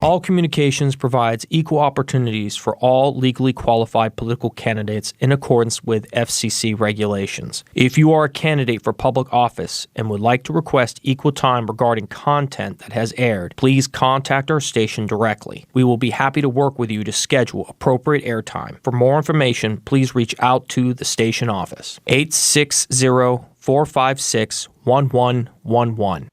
All Communications provides equal opportunities for all legally qualified political candidates in accordance with FCC regulations. If you are a candidate for public office and would like to request equal time regarding content that has aired, please contact our station directly. We will be happy to work with you to schedule appropriate airtime. For more information, please reach out to the station office. 860-456-1111.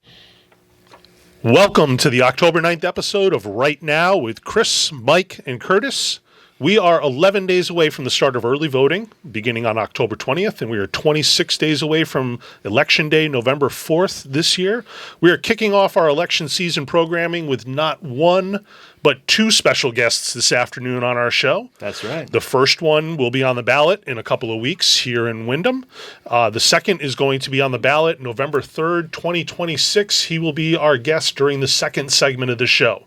Welcome to the October 9th episode of Right Now with Chris, Mike, and Curtis. We are 11 days away from the start of early voting, beginning on October 20th, and we are 26 days away from Election Day, November 4th this year. We are kicking off our election season programming with not one, but two special guests this afternoon on our show. That's right. The first one will be on the ballot in a couple of weeks here in Windham. The second is going to be on the ballot November 3rd, 2026. He will be our guest during the second segment of the show.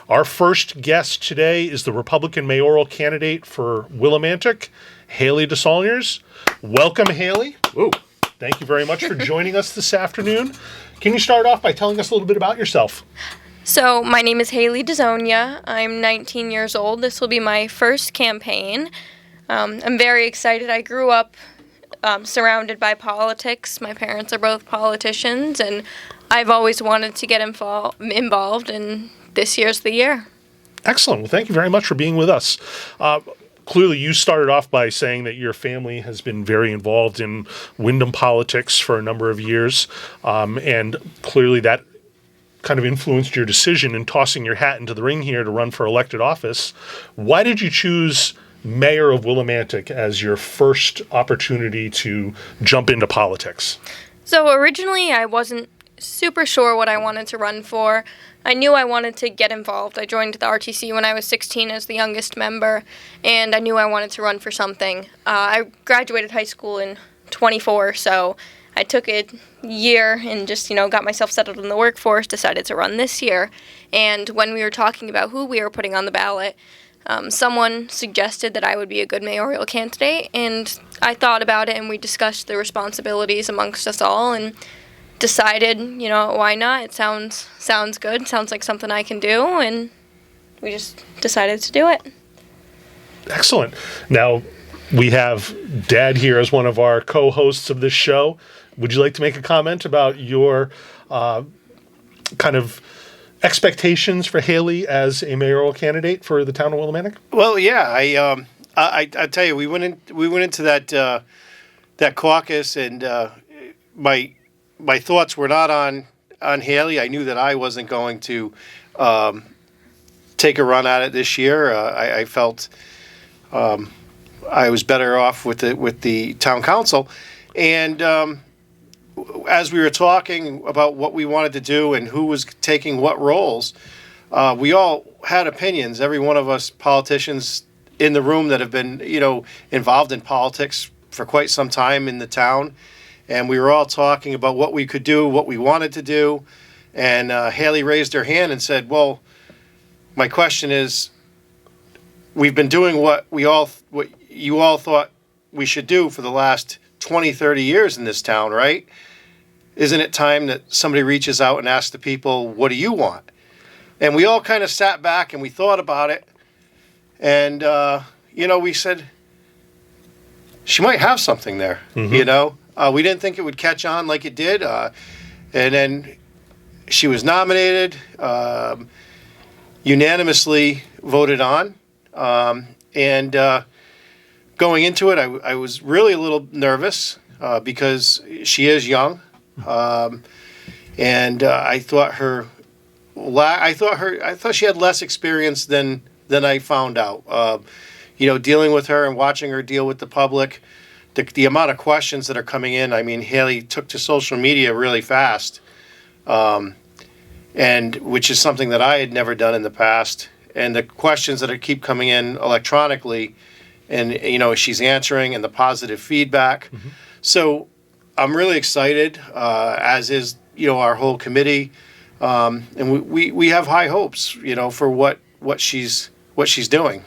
Our first guest today is the Republican mayoral candidate for Willimantic, Hailey Desaulniers. Welcome, Hailey. Ooh. Thank you very much for joining us this afternoon. Can you start off by telling us a little bit about yourself? So, my name is Hailey Desaulniers. I'm 19 years old. This will be my first campaign. I'm very excited. I grew up surrounded by politics. My parents are both politicians, and I've always wanted to get involved, and this year's the year. Excellent. Well, thank you very much for being with us. Clearly, you started off by saying that your family has been very involved in Windham politics for a number of years, and clearly that kind of influenced your decision in tossing your hat into the ring here to run for elected office. Why did you choose mayor of Willimantic as your first opportunity to jump into politics? So originally I wasn't super sure what I wanted to run for. I knew I wanted to get involved. I joined the RTC when I was 16 as the youngest member, and I knew I wanted to run for something. I graduated high school in 24, so I took a year and just, got myself settled in the workforce, decided to run this year. And when we were talking about who we were putting on the ballot, someone suggested that I would be a good mayoral candidate, and I thought about it, and we discussed the responsibilities amongst us all, and decided, why not? It sounds good. Sounds like something I can do, and we just decided to do it. Excellent. Now, we have Dad here as one of our co-hosts of this show. Would you like to make a comment about your kind of expectations for Hailey as a mayoral candidate for the town of Willimantic? Well, yeah, I tell you, we went into that caucus, and my thoughts were not on Hailey. I knew that I wasn't going to take a run at it this year. I felt I was better off with the town council, and as we were talking about what we wanted to do and who was taking what roles, we all had opinions. Every one of us politicians in the room that have been, involved in politics for quite some time in the town. And we were all talking about what we could do, what we wanted to do. And Hailey raised her hand and said, well, my question is, we've been doing what you all thought we should do for the last 20, 30 years in this town, right? Isn't it time that somebody reaches out and asks the people, what do you want? And we all kind of sat back and we thought about it. And, we said, she might have something there, We didn't think it would catch on like it did. And then she was nominated, unanimously voted on. And going into it, I was really a little nervous because she is young. And I thought she had less experience than I found out. Dealing with her and watching her deal with the public, the amount of questions that are coming in. I mean, Hailey took to social media really fast, and which is something that I had never done in the past. And the questions that keep coming in electronically, and she's answering, and the positive feedback. Mm-hmm. So I'm really excited, as is our whole committee, and we have high hopes for what she's doing.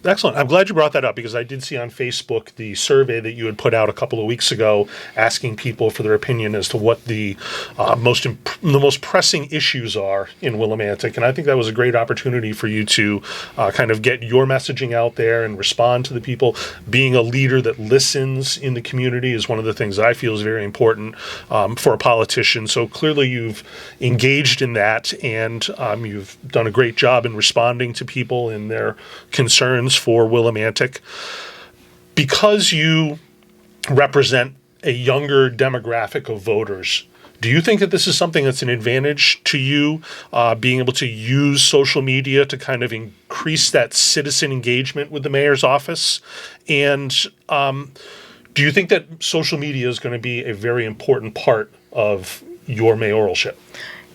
Excellent. I'm glad you brought that up because I did see on Facebook the survey that you had put out a couple of weeks ago asking people for their opinion as to what the most pressing issues are in Willimantic. And I think that was a great opportunity for you to kind of get your messaging out there and respond to the people. Being a leader that listens in the community is one of the things that I feel is very important for a politician. So clearly you've engaged in that, and you've done a great job in responding to people and their concerns for Willimantic. Because you represent a younger demographic of voters, do you think that this is something that's an advantage to you, being able to use social media to kind of increase that citizen engagement with the mayor's office? And do you think that social media is going to be a very important part of your mayoralship?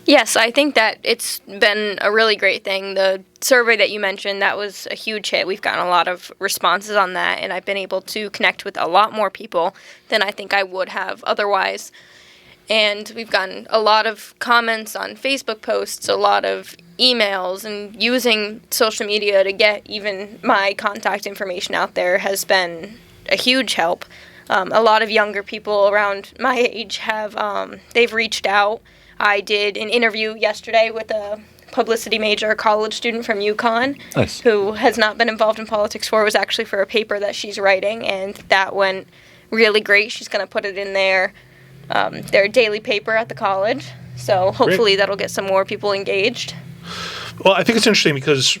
Yes, I think that it's been a really great thing. The survey that you mentioned, that was a huge hit. We've gotten a lot of responses on that, and I've been able to connect with a lot more people than I think I would have otherwise. And we've gotten a lot of comments on Facebook posts, a lot of emails, and using social media to get even my contact information out there has been a huge help. A lot of younger people around my age have, they've reached out. I did an interview yesterday with a publicity major, a college student from UConn, Nice. who has not been involved in politics before. It was actually for a paper that she's writing, and that went really great. She's going to put it in their daily paper at the college. So hopefully that'll get some more people engaged. Well, I think it's interesting because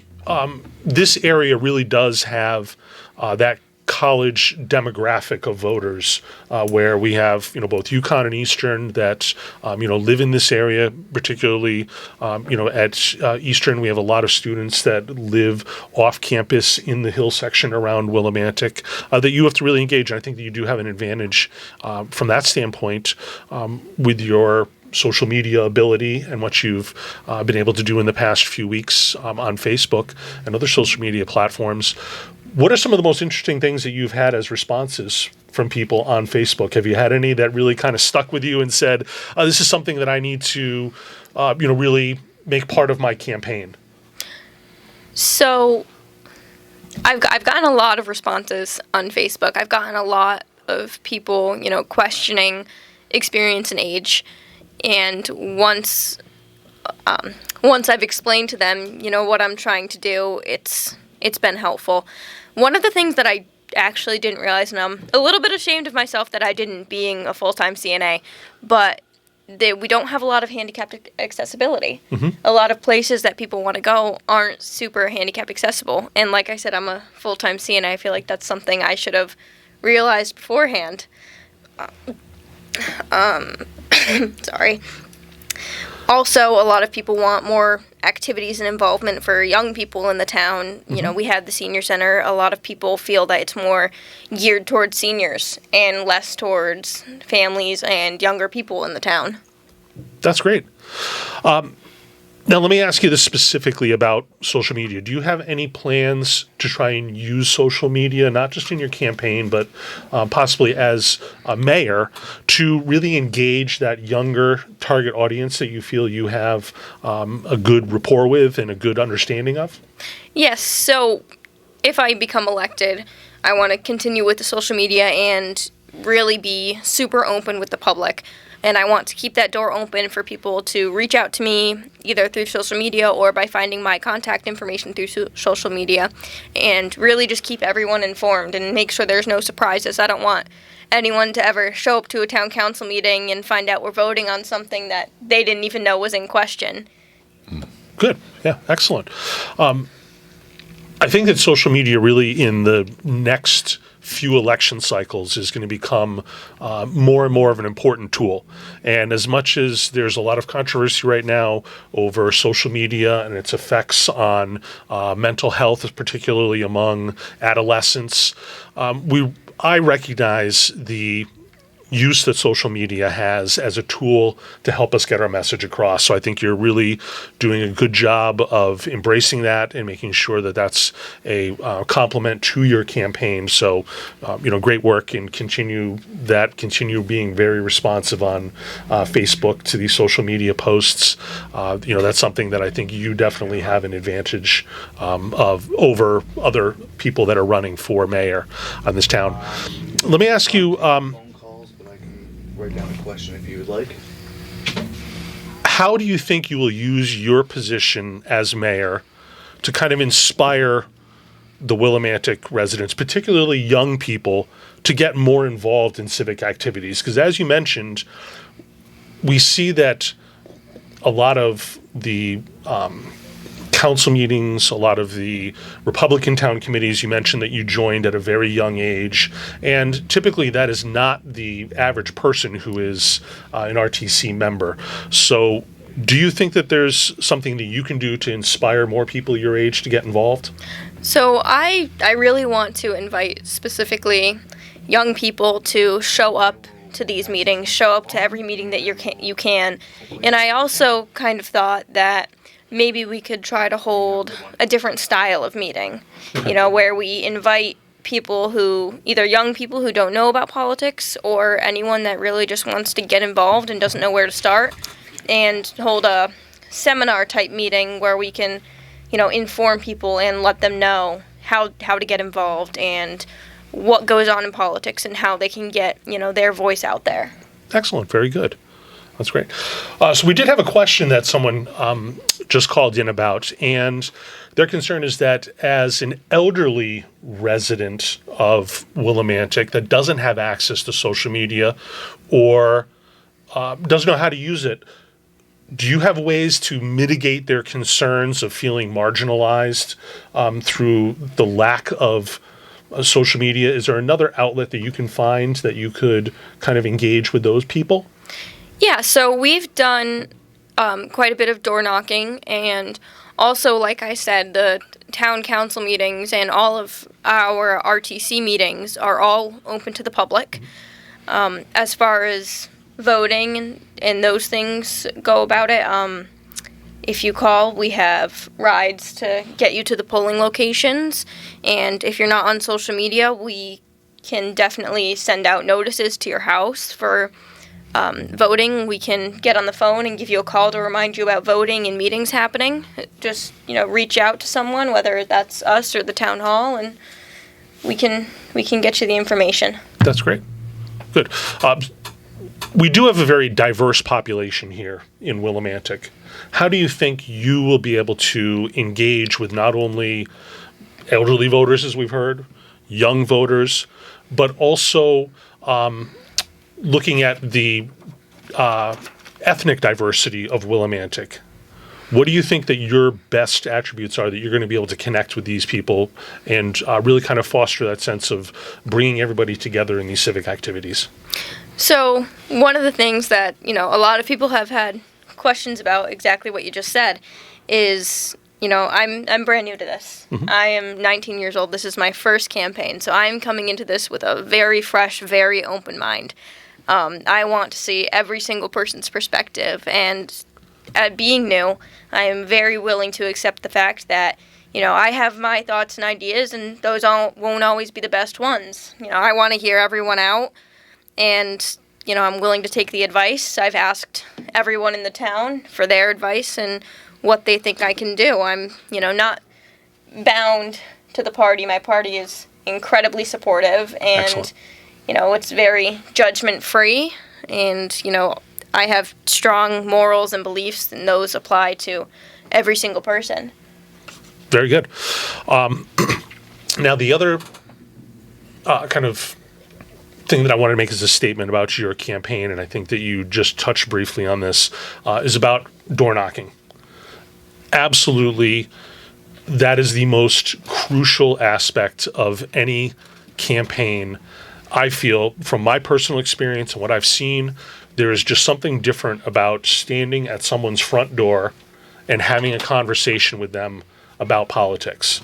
this area really does have that college demographic of voters, where we have both UConn and Eastern that live in this area. Particularly, at Eastern, we have a lot of students that live off campus in the hill section around Willimantic that you have to really engage. And I think that you do have an advantage from that standpoint with your social media ability and what you've been able to do in the past few weeks on Facebook and other social media platforms. What are some of the most interesting things that you've had as responses from people on Facebook? Have you had any that really kind of stuck with you and said, this is something that I need to, really make part of my campaign? So I've gotten a lot of responses on Facebook. I've gotten a lot of people, questioning experience and age. And once I've explained to them, what I'm trying to do, it's been helpful. One of the things that I actually didn't realize, and I'm a little bit ashamed of myself that I didn't, being a full-time CNA, but we don't have a lot of handicapped accessibility. Mm-hmm. A lot of places that people want to go aren't super handicap accessible. And like I said, I'm a full-time CNA. I feel like that's something I should have realized beforehand. Sorry. Also, a lot of people want more activities and involvement for young people in the town. Mm-hmm. We have the senior center. A lot of people feel that it's more geared towards seniors and less towards families and younger people in the town. That's great. Now, let me ask you this specifically about social media. Do you have any plans to try and use social media, not just in your campaign, but possibly as a mayor, to really engage that younger target audience that you feel you have a good rapport with and a good understanding of? Yes. So if I become elected, I want to continue with the social media and really be super open with the public. And I want to keep that door open for people to reach out to me either through social media or by finding my contact information through social media, and really just keep everyone informed and make sure there's no surprises. I don't want anyone to ever show up to a town council meeting and find out we're voting on something that they didn't even know was in question. Good. Yeah, excellent. I think that social media really in the next few election cycles is going to become more and more of an important tool. And as much as there's a lot of controversy right now over social media and its effects on mental health, particularly among adolescents, I recognize the use that social media has as a tool to help us get our message across. So I think you're really doing a good job of embracing that and making sure that that's a complement to your campaign. So, great work, and continue being very responsive on Facebook to these social media posts. That's something that I think you definitely have an advantage of over other people that are running for mayor on this town. Let me ask you. Phone calls, but I can write down a question if you would like. How do you think you will use your position as mayor to kind of inspire the Willimantic residents, particularly young people, to get more involved in civic activities? Because as you mentioned, we see that a lot of the council meetings, a lot of the Republican town committees, you mentioned that you joined at a very young age, and typically that is not the average person who is an RTC member. So do you think that there's something that you can do to inspire more people your age to get involved? So I really want to invite specifically young people to show up to these meetings, show up to every meeting that you can. And I also kind of thought that maybe we could try to hold a different style of meeting, where we invite either young people who don't know about politics or anyone that really just wants to get involved and doesn't know where to start, and hold a seminar type meeting where we can, inform people and let them know how to get involved and what goes on in politics and how they can get, their voice out there. Excellent. Very good. That's great. So we did have a question that someone just called in about, and their concern is that as an elderly resident of Willimantic that doesn't have access to social media or doesn't know how to use it, do you have ways to mitigate their concerns of feeling marginalized through the lack of social media? Is there another outlet that you can find that you could kind of engage with those people? Yeah, so we've done quite a bit of door knocking, and also, like I said, the town council meetings and all of our RTC meetings are all open to the public. As far as voting and those things go about it, if you call, we have rides to get you to the polling locations, and if you're not on social media, we can definitely send out notices to your house for voting. We can get on the phone and give you a call to remind you about voting and meetings happening. Just, reach out to someone, whether that's us or the town hall, and we can get you the information. That's great. Good. We do have a very diverse population here in Willimantic. How do you think you will be able to engage with not only elderly voters, as we've heard, young voters, but also looking at the ethnic diversity of Willimantic? What do you think that your best attributes are that you're going to be able to connect with these people and really kind of foster that sense of bringing everybody together in these civic activities? So one of the things that, a lot of people have had questions about exactly what you just said is, I'm brand new to this. Mm-hmm. I am 19 years old. This is my first campaign. So I'm coming into this with a very fresh, very open mind. I want to see every single person's perspective, and being new, I am very willing to accept the fact that, I have my thoughts and ideas, and those won't always be the best ones. I want to hear everyone out, and, I'm willing to take the advice. I've asked everyone in the town for their advice and what they think I can do. I'm, not bound to the party. My party is incredibly supportive, and Excellent. It's very judgment-free, and, I have strong morals and beliefs, and those apply to every single person. Very good. Now, the other kind of thing that I wanted to make as a statement about your campaign, and I think that you just touched briefly on this, is about door knocking. Absolutely, that is the most crucial aspect of any campaign. I feel, from my personal experience and what I've seen, there is just something different about standing at someone's front door and having a conversation with them about politics.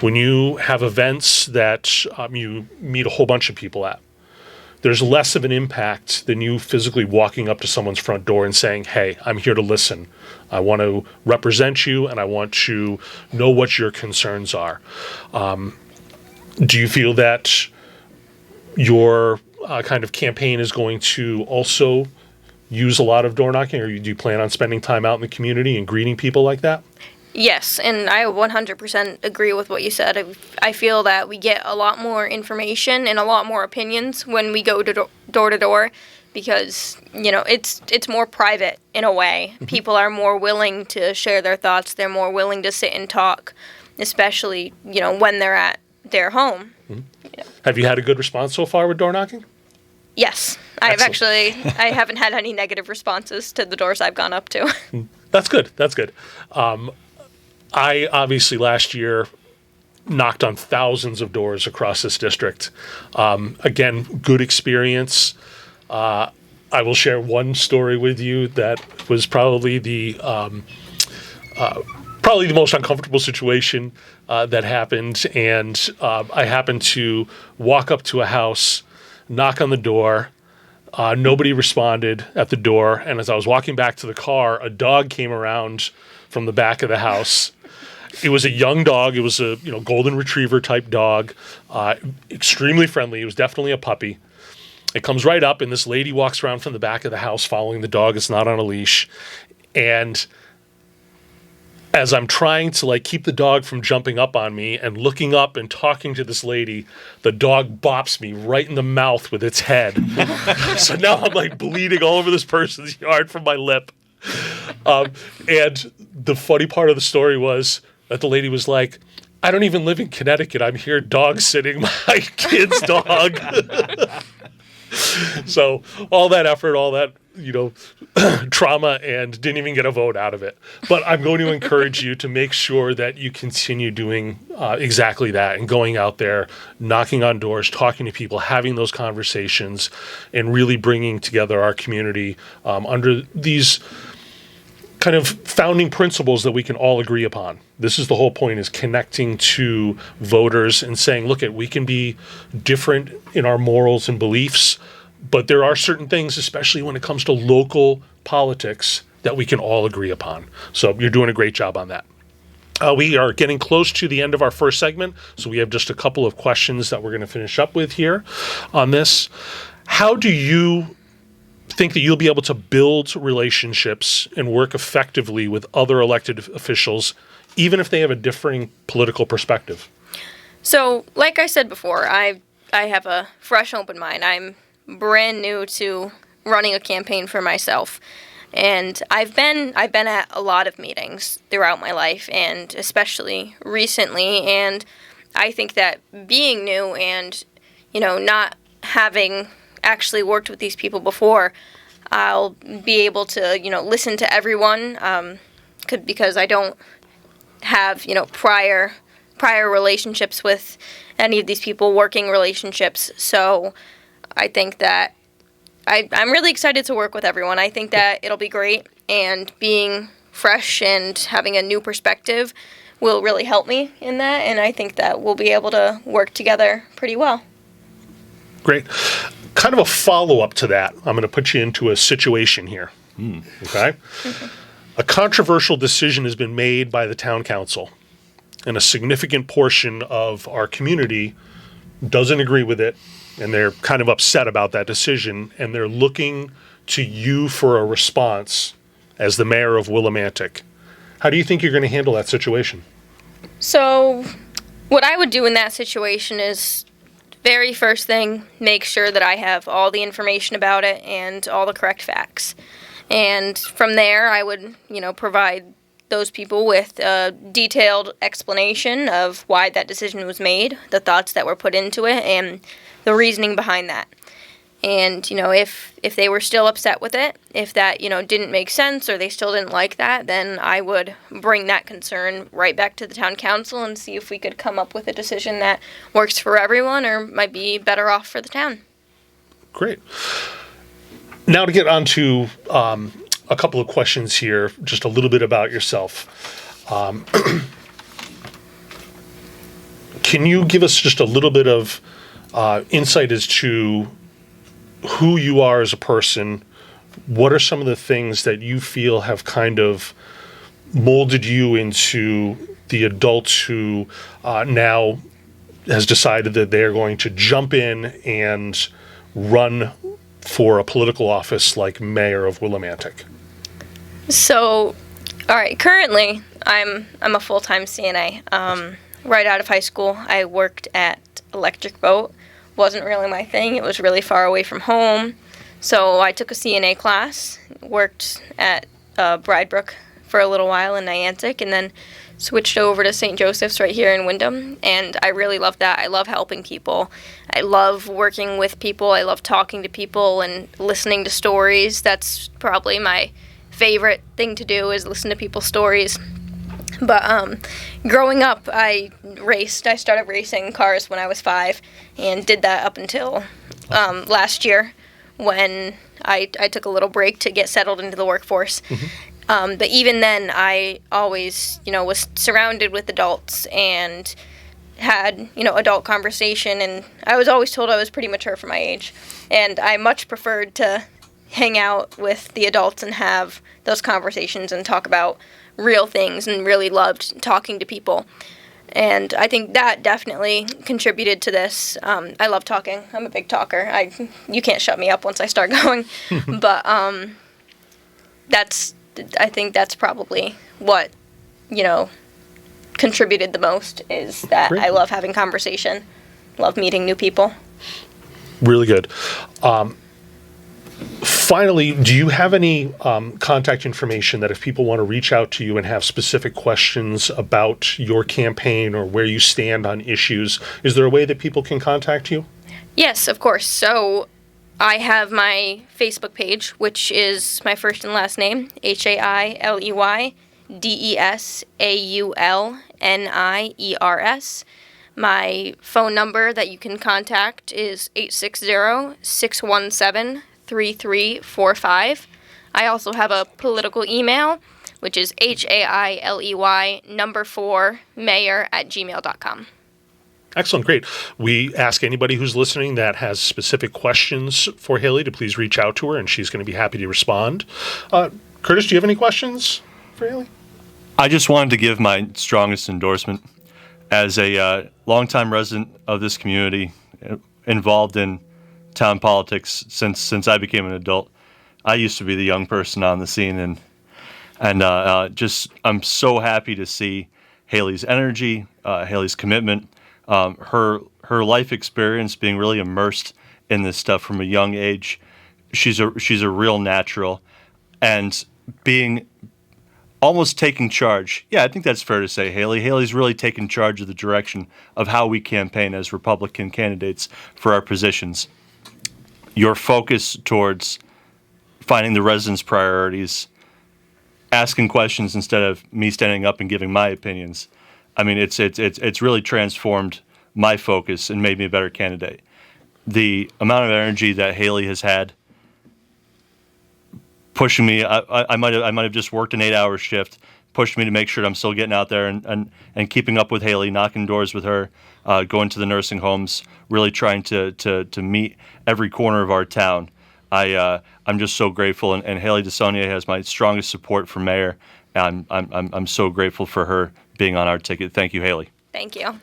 When you have events that you meet a whole bunch of people at, there's less of an impact than you physically walking up to someone's front door and saying, hey, I'm here to listen. I want to represent you, and I want to know what your concerns are. Do you feel that your kind of campaign is going to also use a lot of door knocking, or do you plan on spending time out in the community and greeting people like that? Yes, and I 100% agree with what you said. I feel that we get a lot more information and a lot more opinions when we go door to door, because it's more private in a way. Mm-hmm. People are more willing to share their thoughts. They're more willing to sit and talk, especially when they're at their home. Mm-hmm. Have you had a good response so far with door knocking? Yes, I haven't had any negative responses to the doors I've gone up to. That's good. I obviously last year knocked on thousands of doors across this district. Again, good experience. I will share one story with you that was probably the most uncomfortable situation that happened. And I happened to walk up to a house, knock on the door. Nobody responded at the door. And as I was walking back to the car, a dog came around from the back of the house. It was a young dog. It was a golden retriever type dog, extremely friendly. It was definitely a puppy. It comes right up, and this lady walks around from the back of the house following the dog. It's not on a leash. And as I'm trying to keep the dog from jumping up on me and looking up and talking to this lady, the dog bops me right in the mouth with its head. So now I'm bleeding all over this person's yard from my lip. And the funny part of the story was that the lady was like, I don't even live in Connecticut. I'm here dog sitting my kid's dog. So all that effort, all that, trauma, and didn't even get a vote out of it. But I'm going to encourage you to make sure that you continue doing exactly that and going out there, knocking on doors, talking to people, having those conversations, and really bringing together our community under these kind of founding principles that we can all agree upon. This is the whole point, is connecting to voters and saying, look, we can be different in our morals and beliefs, but there are certain things, especially when it comes to local politics, that we can all agree upon. So you're doing a great job on that. We are getting close to the end of our first segment, so we have just a couple of questions that we're going to finish up with here on this. How do you think that you'll be able to build relationships and work effectively with other elected officials, even if they have a differing political perspective? So, like I said before, I have a fresh, open mind. I'm brand new to running a campaign for myself, and I've been at a lot of meetings throughout my life, and especially recently. And I think that being new and not having actually worked with these people before, I'll be able to listen to everyone, because I don't have prior relationships with any of these people, working relationships. So I think that I'm really excited to work with everyone. I think that it'll be great, and being fresh and having a new perspective will really help me in that, and I think that we'll be able to work together pretty well. Great. Kind of a follow-up to that, I'm going to put you into a situation here. Okay? Mm-hmm. A controversial decision has been made by the town council, and a significant portion of our community doesn't agree with it, and they're kind of upset about that decision, and they're looking to you for a response as the mayor of Willimantic. How do you think you're going to handle that situation? So what I would do in that situation is, very first thing, make sure that I have all the information about it and all the correct facts. And from there, I would, provide those people with a detailed explanation of why that decision was made, the thoughts that were put into it, and the reasoning behind that. And, if they were still upset with it, if that, didn't make sense or they still didn't like that, then I would bring that concern right back to the town council and see if we could come up with a decision that works for everyone or might be better off for the town. Great. Now to get on to a couple of questions here, just a little bit about yourself. Can you give us just a little bit of insight as to who you are as a person, what are some of the things that you feel have kind of molded you into the adult who now has decided that they're going to jump in and run for a political office like mayor of Willimantic? So, all right, currently I'm a full-time CNA. Right out of high school, I worked at Electric Boat. Wasn't really my thing. It was really far away from home. So I took a CNA class, worked at Bridebrook for a little while in Niantic, and then switched over to St. Joseph's right here in Wyndham, and I really love that. I love helping people. I love working with people. I love talking to people and listening to stories. That's probably my favorite thing to do, is listen to people's stories. But growing up, I raced. I started racing cars when I was 5 and did that up until last year when I took a little break to get settled into the workforce. But even then, I always, was surrounded with adults and had, adult conversation. And I was always told I was pretty mature for my age. And I much preferred to hang out with the adults and have those conversations and talk about real things, and really loved talking to people. And I think that definitely contributed to this. I love talking. I'm a big talker. You can't shut me up once I start going. But I think that's probably what, contributed the most, is that Great. I love having conversation, love meeting new people. Really good. Finally, do you have any contact information that if people want to reach out to you and have specific questions about your campaign or where you stand on issues, is there a way that people can contact you? Yes, of course. So I have my Facebook page, which is my first and last name, HaileyDesaulniers. My phone number that you can contact is 860-617-3345. I also have a political email, which is HAILEY4mayor@gmail.com. Excellent, great. We ask anybody who's listening that has specific questions for Hailey to please reach out to her, and she's going to be happy to respond. Curtis, do you have any questions for Hailey? I just wanted to give my strongest endorsement as a longtime resident of this community, involved in town politics since I became an adult. I used to be the young person on the scene, and I'm so happy to see Hailey's energy, Hailey's commitment, her life experience, being really immersed in this stuff from a young age. She's a real natural, and being almost taking charge. Yeah, I think that's fair to say, Hailey. Hailey's really taken charge of the direction of how we campaign as Republican candidates for our positions. Your focus towards finding the residents' priorities, asking questions instead of me standing up and giving my opinions. I mean, it's really transformed my focus and made me a better candidate. The amount of energy that Hailey has had, pushing me, I might have just worked an 8-hour shift, pushed me to make sure I'm still getting out there and keeping up with Hailey, knocking doors with her, going to the nursing homes, really trying to meet every corner of our town. I'm just so grateful, and Hailey Desaulniers has my strongest support for mayor. I'm so grateful for her being on our ticket. Thank you, Hailey. Thank you.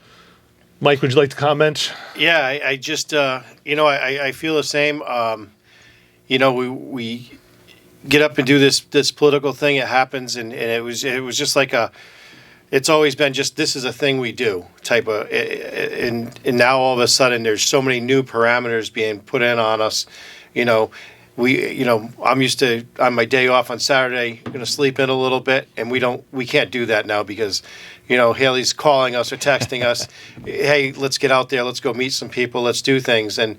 Mike, would you like to comment? Yeah, I just, I feel the same. We get up and do this political thing. It happens, and it was just like it's always been just, this is a thing we do type of, and now all of a sudden there's so many new parameters being put in on us. I'm used to, on my day off on Saturday, going to sleep in a little bit, and we can't do that now because, Hailey's calling us or texting us, hey, let's get out there, let's go meet some people, let's do things. And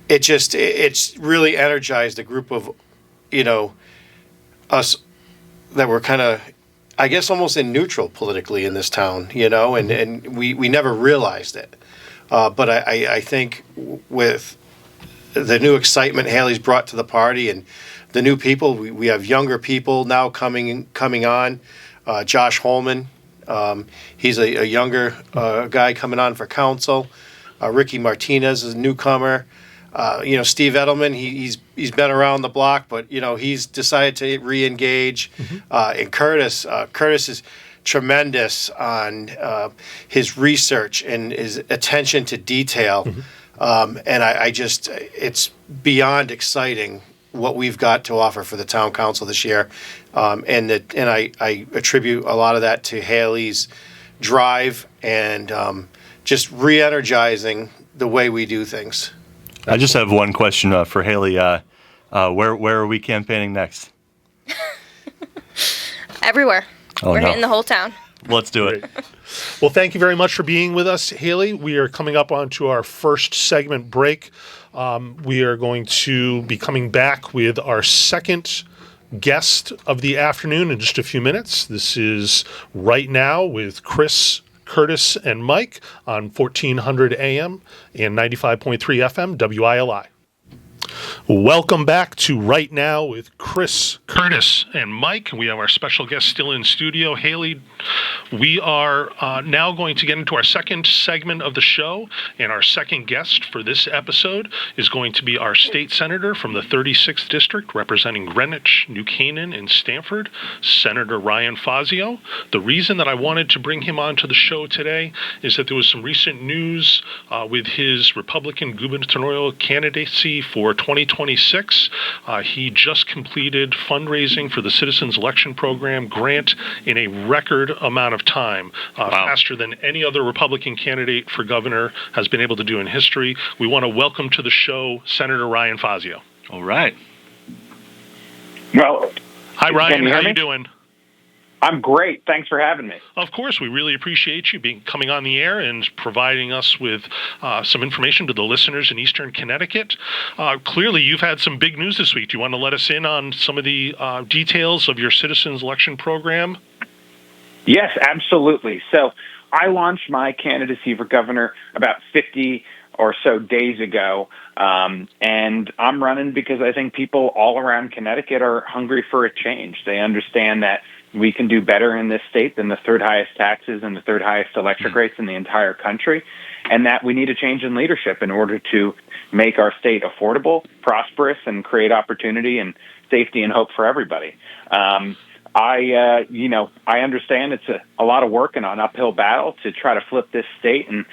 it's really energized a group of, us that were kind of, I guess, almost in neutral politically in this town, and we never realized it. But I think with the new excitement Hailey's brought to the party and the new people, we have younger people now coming on. Josh Holman, he's a younger guy coming on for council. Ricky Martinez is a newcomer. Steve Edelman, he's been around the block, but he's decided to re-engage. And Curtis is tremendous on his research and his attention to detail. And it's beyond exciting what we've got to offer for the town council this year. And I attribute a lot of that to Hailey's drive and just re-energizing the way we do things. I just have one question for Hailey. Where are we campaigning next? Everywhere. Oh, We're no. hitting the whole town. Let's do it. Well, thank you very much for being with us, Hailey. We are coming up onto our first segment break. We are going to be coming back with our second guest of the afternoon in just a few minutes. This is Right Now with Chris, Curtis, and Mike on 1400 AM and 95.3 FM WILI. Welcome back to Right Now with Chris, Curtis, and Mike. We have our special guest still in studio, Hailey. We are now going to get into our second segment of the show, and our second guest for this episode is going to be our state senator from the 36th District, representing Greenwich, New Canaan, and Stamford, Senator Ryan Fazio. The reason that I wanted to bring him onto the show today is that there was some recent news with his Republican gubernatorial candidacy for 2026. He just completed fundraising for the Citizens Election Program grant in a record amount of time, faster than any other Republican candidate for governor has been able to do in history. We want to welcome to the show Senator Ryan Fazio. All right. Well, Hi, Ryan. How you doing? I'm great. Thanks for having me. Of course, we really appreciate you coming on the air and providing us with some information to the listeners in Eastern Connecticut. Clearly, you've had some big news this week. Do you want to let us in on some of the details of your Citizens Election Program? Yes, absolutely. So I launched my candidacy for governor about 50 or so days ago, and I'm running because I think people all around Connecticut are hungry for a change. They understand that we can do better in this state than the third highest taxes and the third highest electric rates in the entire country, and that we need a change in leadership in order to make our state affordable, prosperous, and create opportunity and safety and hope for everybody. I understand it's a lot of work and an uphill battle to try to flip this state and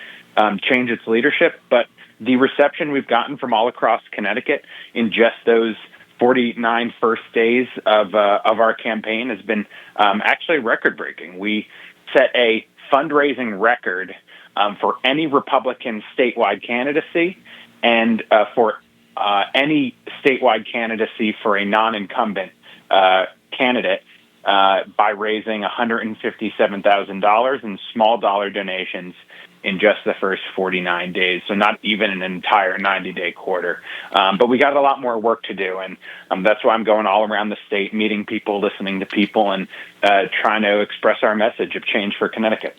change its leadership, but the reception we've gotten from all across Connecticut in just those 49 first days of our campaign has been actually record-breaking. We set a fundraising record for any Republican statewide candidacy and for any statewide candidacy for a non-incumbent candidate by raising $157,000 in small dollar donations in just the first 49 days, so not even an entire 90-day quarter. But we got a lot more work to do, and that's why I'm going all around the state, meeting people, listening to people, and trying to express our message of change for Connecticut.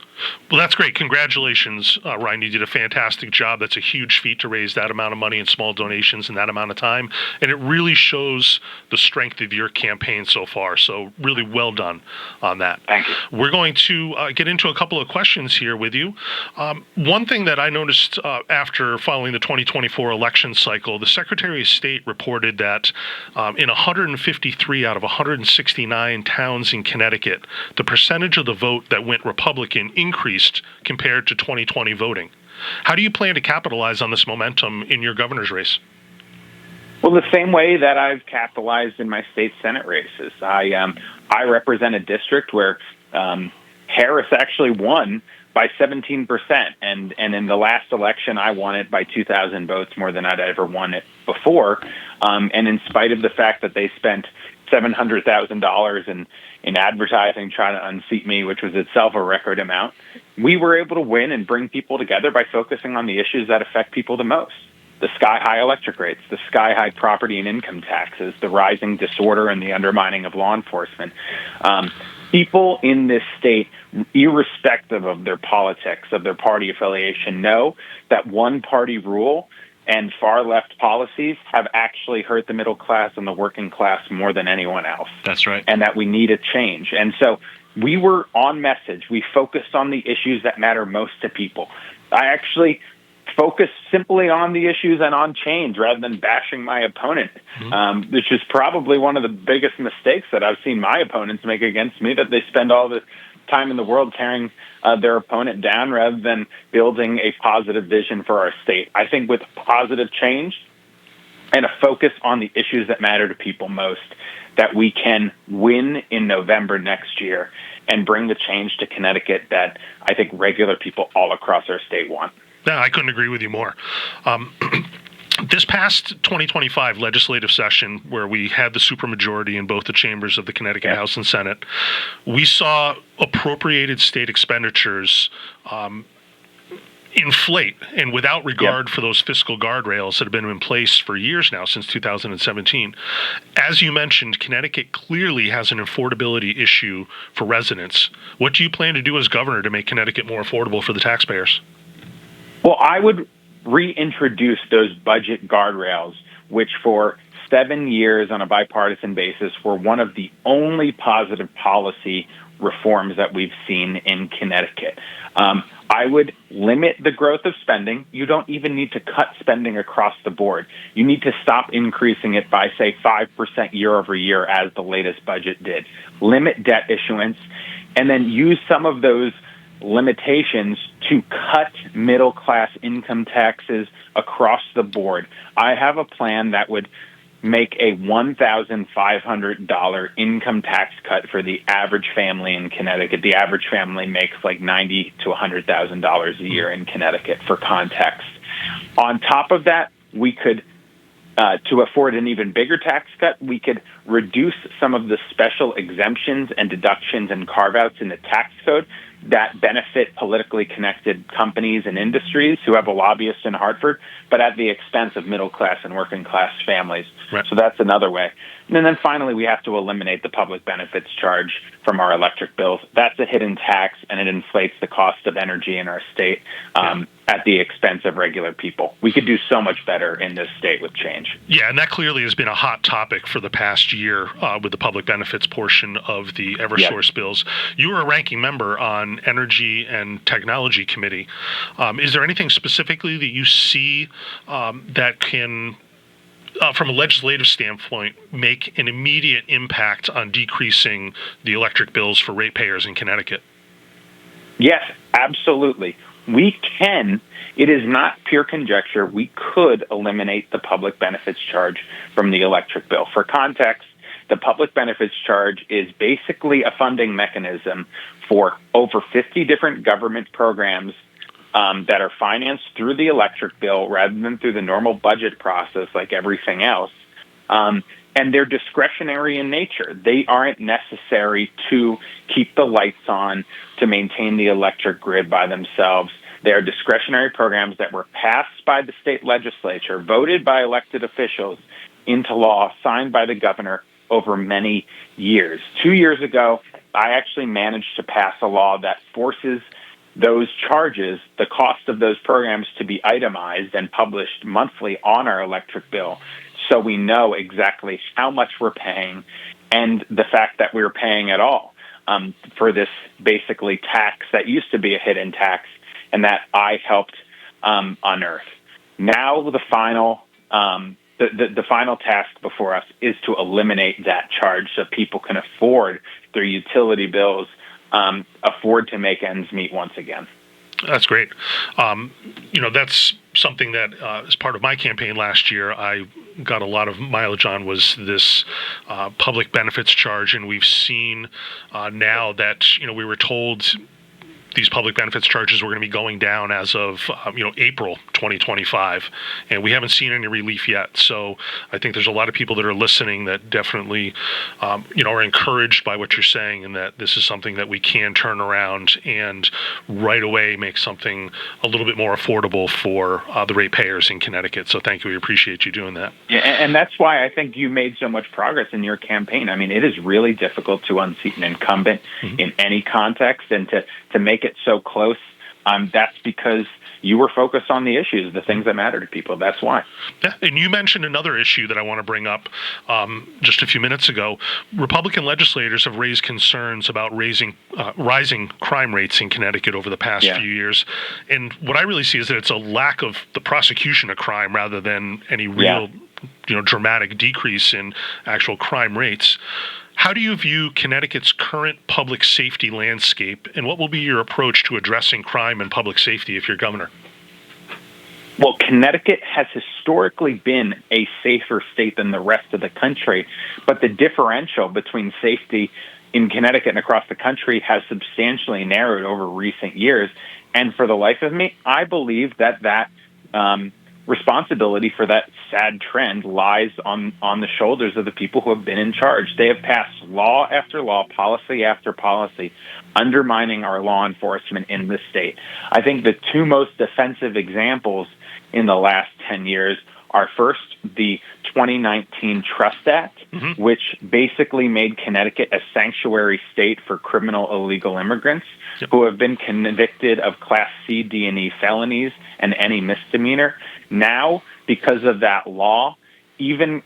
Well, that's great. Congratulations, Ryan. You did a fantastic job. That's a huge feat to raise that amount of money in small donations in that amount of time, and it really shows the strength of your campaign so far, so really well done on that. Thank you. We're going to get into a couple of questions here with you. One thing that I noticed after following the 2024 election cycle, the Secretary of State reported that in 153 out of 169 towns in Connecticut, the percentage of the vote that went Republican increased compared to 2020 voting. How do you plan to capitalize on this momentum in your governor's race? Well, the same way that I've capitalized in my state Senate races. I represent a district where Harris actually won by 17%, and in the last election, I won it by 2,000 votes, more than I'd ever won it before. And in spite of the fact that they spent $700,000 in advertising trying to unseat me, which was itself a record amount, we were able to win and bring people together by focusing on the issues that affect people the most. The sky-high electric rates, the sky-high property and income taxes, the rising disorder and the undermining of law enforcement. People in this state, irrespective of their politics, of their party affiliation, know that one-party rule and far-left policies have actually hurt the middle class and the working class more than anyone else. That's right. And that we need a change. And so we were on message. We focused on the issues that matter most to people. I actually focus simply on the issues and on change rather than bashing my opponent, which is probably one of the biggest mistakes that I've seen my opponents make against me, that they spend all the time in the world tearing their opponent down rather than building a positive vision for our state. I think with positive change and a focus on the issues that matter to people most, that we can win in November next year and bring the change to Connecticut that I think regular people all across our state want. Yeah, I couldn't agree with you more. This past 2025 legislative session, where we had the supermajority in both the chambers of the Connecticut House and Senate, we saw appropriated state expenditures inflate, and without regard for those fiscal guardrails that have been in place for years now, since 2017. As you mentioned, Connecticut clearly has an affordability issue for residents. What do you plan to do as governor to make Connecticut more affordable for the taxpayers? Well, I would reintroduce those budget guardrails, which for 7 years on a bipartisan basis were one of the only positive policy reforms that we've seen in Connecticut. I would limit the growth of spending. You don't even need to cut spending across the board. You need to stop increasing it by, say, 5% year over year, as the latest budget did. Limit debt issuance, and then use some of those limitations to cut middle-class income taxes across the board. I have a plan that would make a $1,500 income tax cut for the average family in Connecticut. The average family makes like $90,000 to $100,000 a year in Connecticut, for context. On top of that, we could, to afford an even bigger tax cut, we could reduce some of the special exemptions and deductions and carve-outs in the tax code that benefit politically connected companies and industries who have a lobbyist in Hartford, but at the expense of middle-class and working-class families. Right. So that's another way. And then finally, we have to eliminate the public benefits charge from our electric bills. That's a hidden tax, and it inflates the cost of energy in our state at the expense of regular people. We could do so much better in this state with change. Yeah, and that clearly has been a hot topic for the past year with the public benefits portion of the Eversource bills. You were a ranking member on Energy and Technology Committee. Is there anything specifically that you see that can, from a legislative standpoint, make an immediate impact on decreasing the electric bills for ratepayers in Connecticut? Yes, absolutely. We can. It is not pure conjecture. We could eliminate the public benefits charge from the electric bill. For context, the public benefits charge is basically a funding mechanism for over 50 different government programs that are financed through the electric bill rather than through the normal budget process like everything else. And they're discretionary in nature. They aren't necessary to keep the lights on, to maintain the electric grid by themselves. They are discretionary programs that were passed by the state legislature, voted by elected officials into law, signed by the governor over many years. 2 years ago, I actually managed to pass a law that forces those charges, the cost of those programs, to be itemized and published monthly on our electric bill, so we know exactly how much we're paying and the fact that we're paying at all for this basically tax that used to be a hidden tax and that I helped unearth. Now the final the final task before us is to eliminate that charge so people can afford their utility bills, afford to make ends meet once again. That's great. That's something that, as part of my campaign last year, I got a lot of mileage on, was this public benefits charge. And we've seen now that, we were told these public benefits charges were going to be going down as of, April 2025. And we haven't seen any relief yet. So I think there's a lot of people that are listening that definitely, are encouraged by what you're saying, and that this is something that we can turn around and right away make something a little bit more affordable for the ratepayers in Connecticut. So thank you. We appreciate you doing that. Yeah, and that's why I think you made so much progress in your campaign. I mean, it is really difficult to unseat an incumbent in any context, and to make it so close That's because you were focused on the issues, the things that matter to people. That's why. Yeah, and you mentioned another issue that I want to bring up just a few minutes ago. Republican legislators have raised concerns about rising crime rates in Connecticut over the past few years. And what I really see is that it's a lack of the prosecution of crime rather than any real dramatic decrease in actual crime rates. How do you view Connecticut's current public safety landscape, and what will be your approach to addressing crime and public safety if you're governor? Well, Connecticut has historically been a safer state than the rest of the country, but the differential between safety in Connecticut and across the country has substantially narrowed over recent years. And for the life of me, I believe that responsibility for that sad trend lies on the shoulders of the people who have been in charge. They have passed law after law, policy after policy, undermining our law enforcement in this state. I think the two most offensive examples in the last 10 years are first the 2019 Trust Act, which basically made Connecticut a sanctuary state for criminal illegal immigrants who have been convicted of Class C D&E felonies and any misdemeanor. Now, because of that law, even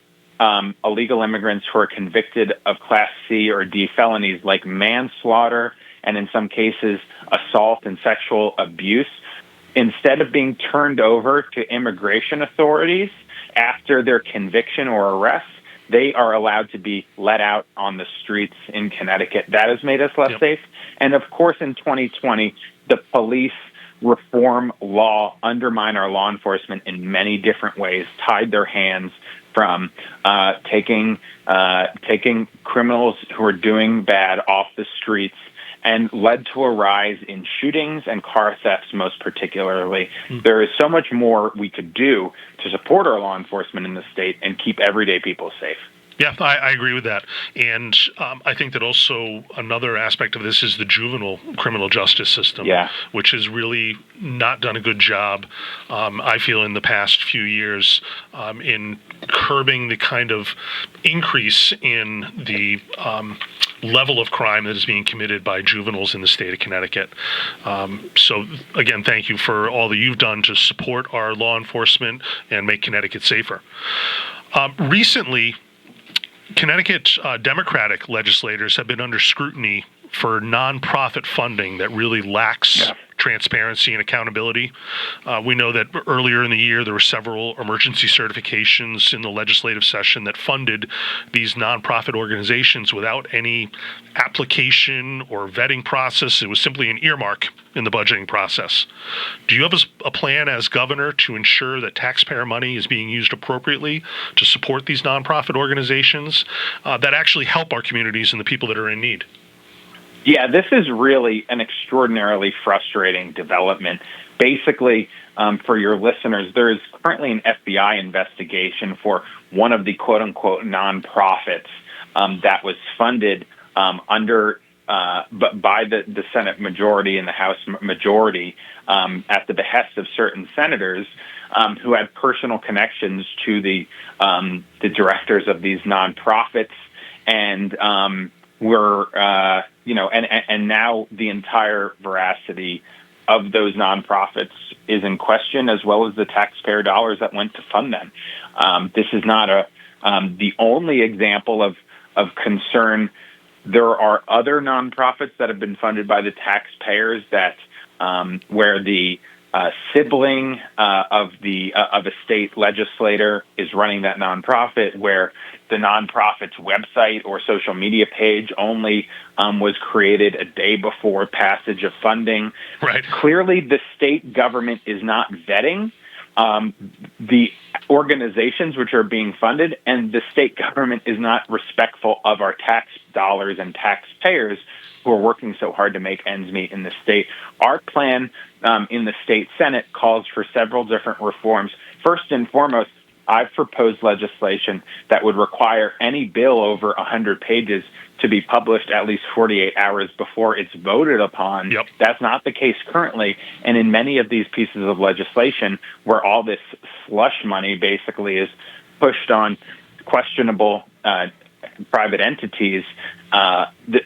illegal immigrants who are convicted of Class C or D felonies like manslaughter and in some cases assault and sexual abuse, instead of being turned over to immigration authorities after their conviction or arrest, they are allowed to be let out on the streets in Connecticut. That has made us less safe. And of course, in 2020, the police reform law undermined our law enforcement in many different ways, tied their hands from taking criminals who are doing bad off the streets, and led to a rise in shootings and car thefts most particularly. There is so much more we could do to support our law enforcement in the state and keep everyday people safe. Yeah, I agree with that. And I think that also another aspect of this is the juvenile criminal justice system, which has really not done a good job, I feel, in the past few years in curbing the kind of increase in the level of crime that is being committed by juveniles in the state of Connecticut. So, again, thank you for all that you've done to support our law enforcement and make Connecticut safer. Recently, Connecticut Democratic legislators have been under scrutiny for nonprofit funding that really lacks transparency and accountability. We know that earlier in the year there were several emergency certifications in the legislative session that funded these nonprofit organizations without any application or vetting process. It was simply an earmark in the budgeting process. Do you have a plan as governor to ensure that taxpayer money is being used appropriately to support these nonprofit organizations that actually help our communities and the people that are in need? Yeah, this is really an extraordinarily frustrating development. Basically, for your listeners, there is currently an FBI investigation for one of the quote-unquote nonprofits that was funded by the Senate majority and the House majority at the behest of certain senators who had personal connections to the directors of these nonprofits, and and now the entire veracity of those nonprofits is in question, as well as the taxpayer dollars that went to fund them. This is not the only example of concern. There are other nonprofits that have been funded by the taxpayers that where the sibling of a state legislator is running that nonprofit, where the nonprofit's website or social media page only was created a day before passage of funding. Right. Clearly, the state government is not vetting the organizations which are being funded, and the state government is not respectful of our tax dollars and taxpayers who are working so hard to make ends meet in the state. Our plan in the state Senate calls for several different reforms. First and foremost, I've proposed legislation that would require any bill over 100 pages to be published at least 48 hours before it's voted upon. Yep. That's not the case currently. And in many of these pieces of legislation where all this slush money basically is pushed on questionable private entities,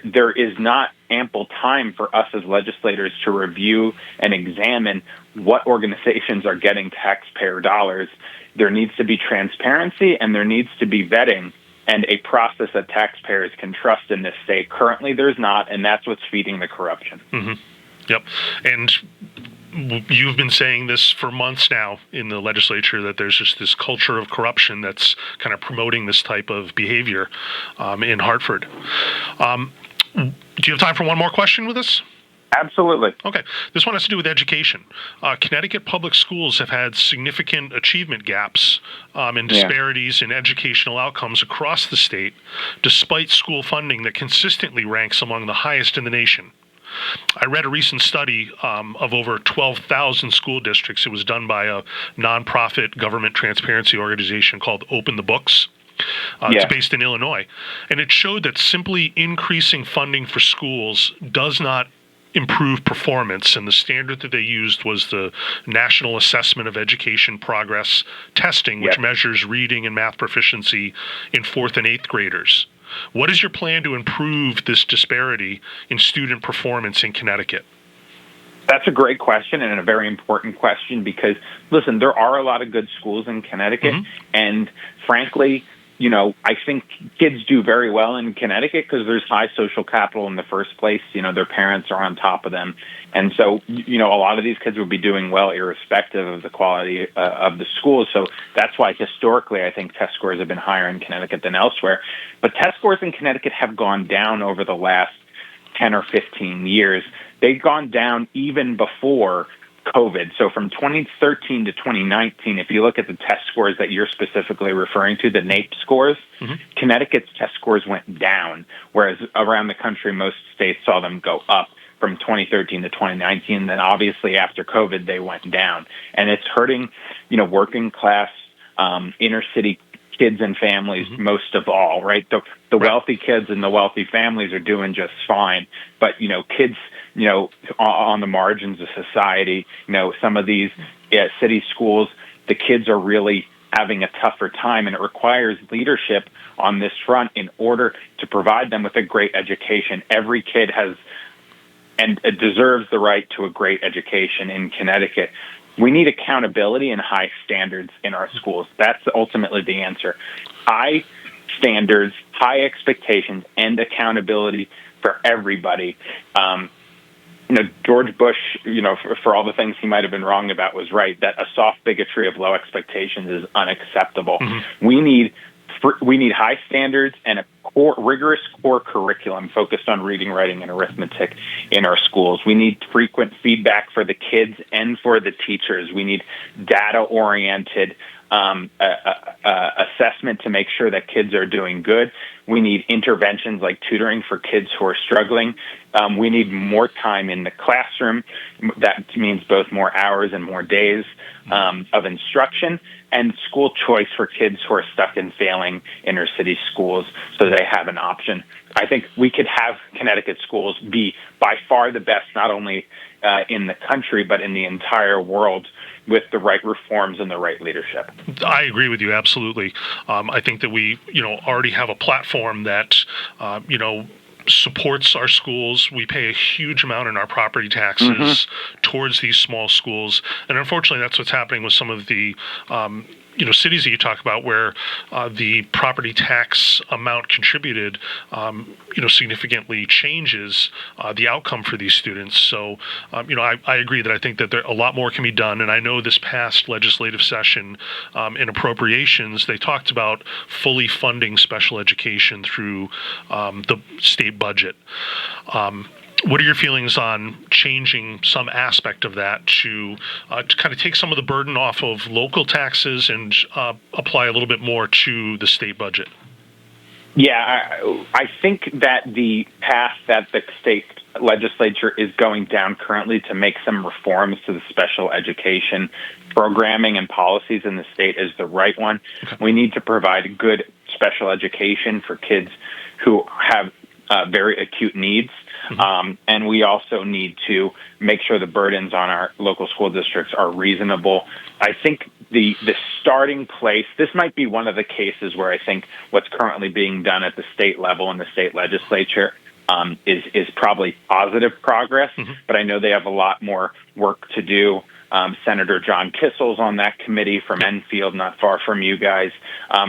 there is not ample time for us as legislators to review and examine what organizations are getting taxpayer dollars. There needs to be transparency, and there needs to be vetting and a process that taxpayers can trust in this state. Currently, there's not, and that's what's feeding the corruption. Mm-hmm. Yep. And you've been saying this for months now in the legislature, that there's just this culture of corruption that's kind of promoting this type of behavior in Hartford. Do you have time for one more question with us? Absolutely. Okay. This one has to do with education. Connecticut public schools have had significant achievement gaps and disparities in educational outcomes across the state, despite school funding that consistently ranks among the highest in the nation. I read a recent study of over 12,000 school districts. It was done by a nonprofit government transparency organization called Open the Books. It's based in Illinois. And it showed that simply increasing funding for schools does not improve performance, and the standard that they used was the National Assessment of Education Progress testing, which measures reading and math proficiency in 4th and 8th graders. What is your plan to improve this disparity in student performance in Connecticut? That's a great question, and a very important question, because, listen, there are a lot of good schools in Connecticut, and frankly, you know, I think kids do very well in Connecticut because there's high social capital in the first place. You know, their parents are on top of them. And so, you know, a lot of these kids would be doing well irrespective of the quality of the schools. So that's why historically I think test scores have been higher in Connecticut than elsewhere. But test scores in Connecticut have gone down over the last 10 or 15 years. They've gone down even before COVID. So from 2013 to 2019, if you look at the test scores that you're specifically referring to, the NAEP scores, Connecticut's test scores went down, whereas around the country, most states saw them go up from 2013 to 2019. Then obviously after COVID, they went down. And it's hurting, you know, working class, inner city kids and families most of all, right? The wealthy kids and the wealthy families are doing just fine. But, you know, kids, you know, on the margins of society, you know, some of these city schools, the kids are really having a tougher time, and it requires leadership on this front in order to provide them with a great education. Every kid has and deserves the right to a great education in Connecticut. We need accountability and high standards in our schools. That's ultimately the answer. High standards, high expectations, and accountability for everybody. You know, George Bush, you know, for all the things he might have been wrong about, was right that a soft bigotry of low expectations is unacceptable. We need high standards and a rigorous core curriculum focused on reading, writing, and arithmetic in our schools. We need frequent feedback for the kids and for the teachers. We need data-oriented assessment to make sure that kids are doing good. We need interventions like tutoring for kids who are struggling. We need more time in the classroom. That means both more hours and more days of instruction, and school choice for kids who are stuck in failing inner city schools so they have an option. I think we could have Connecticut schools be by far the best, not only in the country, but in the entire world, with the right reforms and the right leadership. I agree with you absolutely. I think that we, you know, already have a platform that, you know, supports our schools. We pay a huge amount in our property taxes towards these small schools, and unfortunately, that's what's happening with some of the you know, cities that you talk about where the property tax amount contributed, you know, significantly changes the outcome for these students. So, you know, I agree that I think that a lot more can be done. And I know this past legislative session in appropriations, they talked about fully funding special education through the state budget. What are your feelings on changing some aspect of that to kind of take some of the burden off of local taxes and apply a little bit more to the state budget? Yeah, I think that the path that the state legislature is going down currently to make some reforms to the special education programming and policies in the state is the right one. We need to provide good special education for kids who have very acute needs. And we also need to make sure the burdens on our local school districts are reasonable. I think the starting place, this might be one of the cases where I think what's currently being done at the state level in the state legislature is probably positive progress. But I know they have a lot more work to do. Senator John Kissel's on that committee from Enfield, not far from you guys.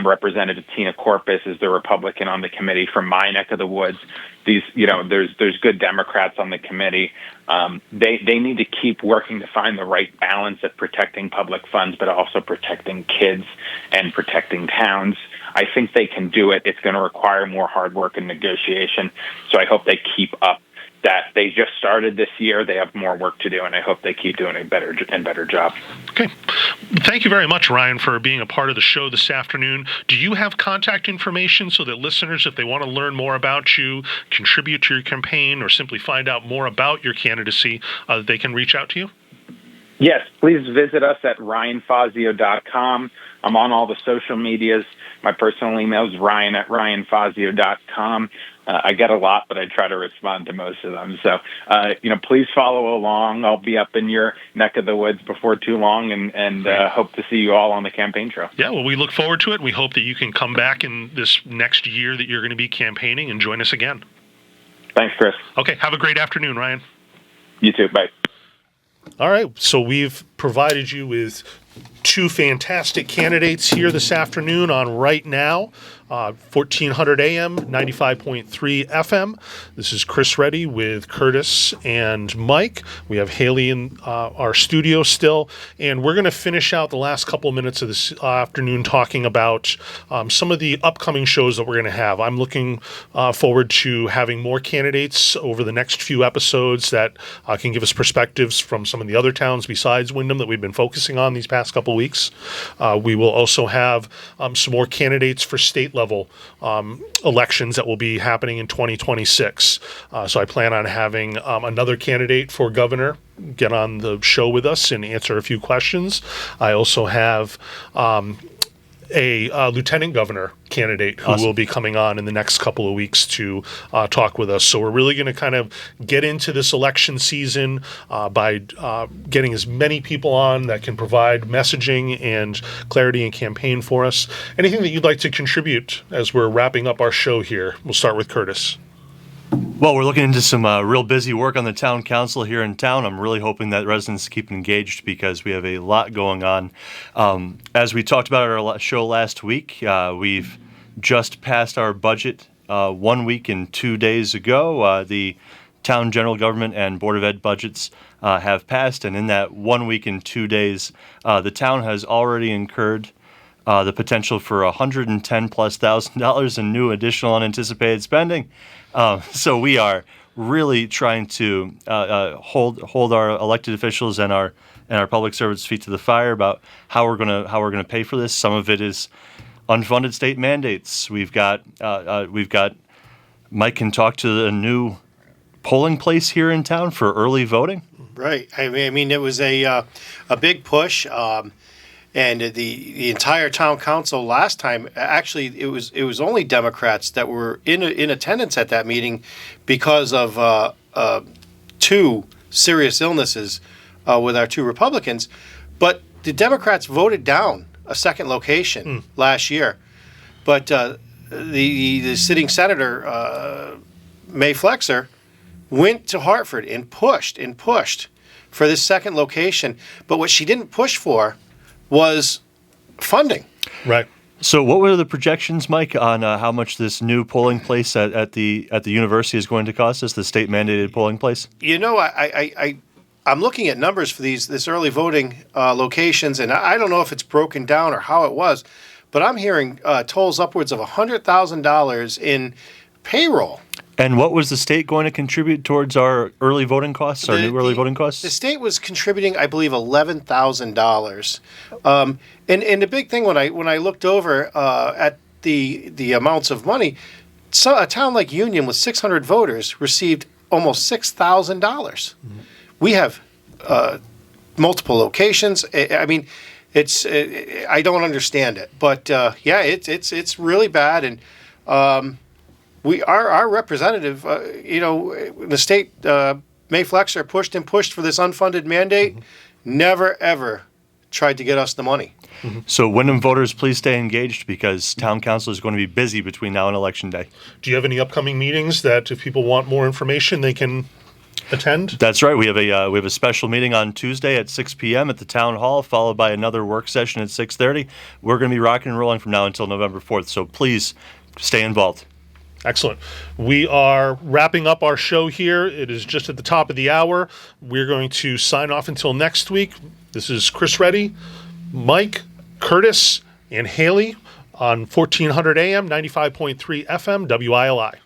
Representative Tina Corpus is the Republican on the committee from my neck of the woods. There's good Democrats on the committee. They need to keep working to find the right balance of protecting public funds, but also protecting kids and protecting towns. I think they can do it. It's going to require more hard work and negotiation. So I hope they keep up that. They just started this year. They have more work to do, and I hope they keep doing a better job. Okay. Thank you very much, Ryan, for being a part of the show this afternoon. Do you have contact information so that listeners, if they want to learn more about you, contribute to your campaign, or simply find out more about your candidacy, they can reach out to you? Yes, please visit us at ryanfazio.com. I'm on all the social medias. My personal email is ryan@ryanfazio.com. I get a lot, but I try to respond to most of them. So, please follow along. I'll be up in your neck of the woods before too long, and hope to see you all on the campaign trail. Yeah, well, we look forward to it. We hope that you can come back in this next year that you're going to be campaigning and join us again. Thanks, Chris. Okay, have a great afternoon, Ryan. You too. Bye. All right, so we've provided you with two fantastic candidates here this afternoon on Right Now, 1400 AM, 95.3 FM. This is Chris Reddy with Curtis and Mike. We have Hailey in our studio still, and we're going to finish out the last couple of minutes of this afternoon talking about some of the upcoming shows that we're going to have. I'm looking forward to having more candidates over the next few episodes that can give us perspectives from some of the other towns besides Windham that we've been focusing on these past couple weeks. We will also have some more candidates for state level elections that will be happening in 2026. So I plan on having another candidate for governor get on the show with us and answer a few questions. I also have a lieutenant governor candidate who will be coming on in the next couple of weeks to talk with us. So we're really going to kind of get into this election season by getting as many people on that can provide messaging and clarity and campaign for us. Anything that you'd like to contribute as we're wrapping up our show here? We'll start with Curtis. Well, we're looking into some real busy work on the town council here in town. I'm really hoping that residents keep engaged because we have a lot going on. As we talked about at our show last week, we've just passed our budget 1 week and 2 days ago. The town general government and Board of Ed budgets have passed, and in that 1 week and 2 days, the town has already incurred the potential for $110,000+ in new additional unanticipated spending. So we are really trying to hold our elected officials and our public servants' feet to the fire about how we're gonna pay for this. Some of it is unfunded state mandates. We've got Mike can talk to the new polling place here in town for early voting. Right. I mean, it was a big push. And the entire town council last time, actually, it was only Democrats that were in attendance at that meeting because of two serious illnesses with our two Republicans. But the Democrats voted down a second location last year. But the sitting senator, May Flexer, went to Hartford and pushed for this second location. But what she didn't push for was funding. Right. So what were the projections, Mike, on how much this new polling place at the university is going to cost us, the state mandated polling place? You know, I'm looking at numbers for this early voting locations, and I don't know if it's broken down or how it was, but I'm hearing tolls upwards of $100,000 in payroll. And what was the state going to contribute towards our early voting costs, our new early voting costs? The state was contributing, I believe, $11,000. And the big thing when I looked over at the amounts of money, a town like Union with 600 voters received almost $6,000. Mm-hmm. We have multiple locations. I mean, it's I don't understand it, but yeah, it's really bad. And our representative, the state, May Flexer pushed for this unfunded mandate, never ever tried to get us the money. So Wyndham voters, please stay engaged because town council is going to be busy between now and election day. Do you have any upcoming meetings that if people want more information, they can attend? That's right. We have a special meeting on Tuesday at 6 p.m. at the town hall, followed by another work session at 6:30. We're going to be rocking and rolling from now until November 4th. So please stay involved. Excellent. We are wrapping up our show here. It is just at the top of the hour. We're going to sign off until next week. This is Chris Reddy, Mike, Curtis, and Hailey on 1400 AM, 95.3 FM, WILI.